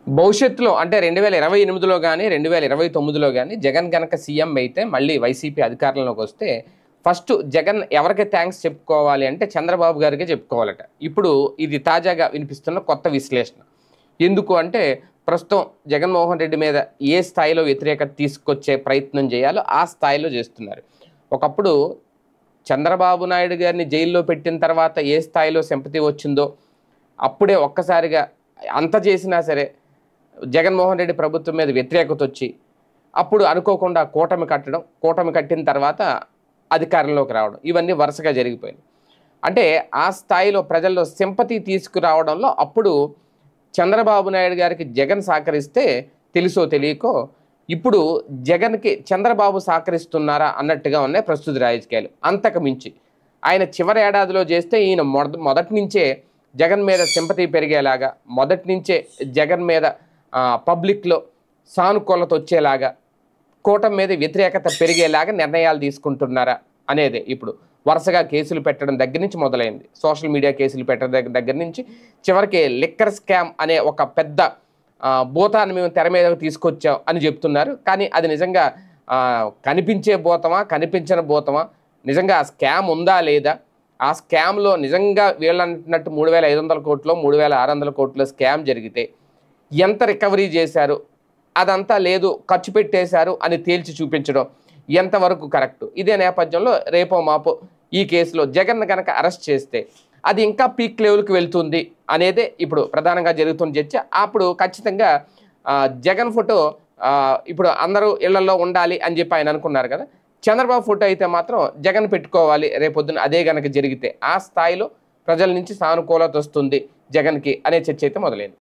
భవిష్యత్తులో అంటే 2028లో గానీ, 2029లో గానీ జగన్ గనక సీఎం అయితే మళ్ళీ వైసీపీ అధికారంలోకి వస్తే ఫస్ట్ జగన్ ఎవరికి థాంక్స్ చెప్పుకోవాలి అంటే చంద్రబాబు గారికే చెప్పుకోవాలట. ఇప్పుడు ఇది తాజాగా వినిపిస్తున్న కొత్త విశ్లేషణ. ఎందుకు అంటే ప్రస్తుతం జగన్మోహన్ రెడ్డి మీద ఏ స్థాయిలో వ్యతిరేకత తీసుకొచ్చే ప్రయత్నం చేయాలో ఆ స్థాయిలో చేస్తున్నారు. ఒకప్పుడు చంద్రబాబు నాయుడు గారిని జైల్లో పెట్టిన తర్వాత ఏ స్థాయిలో సింపతి వచ్చిందో అప్పుడే ఒక్కసారిగా అంత చేసినా సరే జగన్మోహన్ రెడ్డి ప్రభుత్వం మీద వ్యతిరేకత వచ్చి అప్పుడు అనుకోకుండా కూటమి కట్టిన తర్వాత అధికారంలోకి రావడం ఇవన్నీ వరుసగా జరిగిపోయింది. అంటే ఆ స్థాయిలో ప్రజల్లో సింపతి తీసుకురావడంలో అప్పుడు చంద్రబాబు నాయుడు గారికి జగన్ సహకరిస్తే తెలుసో తెలియకో ఇప్పుడు జగన్కి చంద్రబాబు సహకరిస్తున్నారా అన్నట్టుగా ఉన్నాయి ప్రస్తుత రాజకీయాలు. అంతకు మించి ఆయన చివరి ఏడాదిలో చేస్తే ఈయన మొదటి నుంచే జగన్ మీద సింపతి పెరిగేలాగా, మొదటి నుంచే జగన్ మీద పబ్లిక్లో సానుకూలత వచ్చేలాగా, కూటమి మీద వ్యతిరేకత పెరిగేలాగా నిర్ణయాలు తీసుకుంటున్నారా అనేది ఇప్పుడు వరుసగా కేసులు పెట్టడం దగ్గర నుంచి మొదలైంది. సోషల్ మీడియా కేసులు పెట్టడం దగ్గర నుంచి చివరికి లిక్కర్ స్కామ్ అనే ఒక పెద్ద భూతాన్ని మేము తెర మీదకు తీసుకొచ్చాం అని చెప్తున్నారు. కానీ అది నిజంగా కనిపించే భూతమా కనిపించని భూతమా, నిజంగా ఆ స్కామ్ ఉందా లేదా, ఆ స్కామ్లో నిజంగా వీళ్ళంటున్నట్టు 3,500 కోట్లు 3,600 కోట్ల స్కామ్ జరిగితే ఎంత రికవరీ చేశారు, అదంతా లేదు ఖర్చు పెట్టేశారు అని తేల్చి చూపించడం ఎంతవరకు కరెక్టు. ఇదే నేపథ్యంలో రేపో మాపో ఈ కేసులో జగన్ కనుక అరెస్ట్ చేస్తే అది ఇంకా పీక్ లెవెల్కి వెళ్తుంది అనేదే ఇప్పుడు ప్రధానంగా జరుగుతున్న చర్చ. అప్పుడు ఖచ్చితంగా జగన్ ఫోటో ఇప్పుడు అందరూ ఇళ్లలో ఉండాలి అని చెప్పి ఆయన అనుకున్నారు కదా. చంద్రబాబు ఫోటో అయితే మాత్రం జగన్ పెట్టుకోవాలి రేపొద్దున, అదే కనుక జరిగితే ఆ స్థాయిలో ప్రజల నుంచి సానుకూలత వస్తుంది జగన్కి అనే చర్చ అయితే మొదలైంది.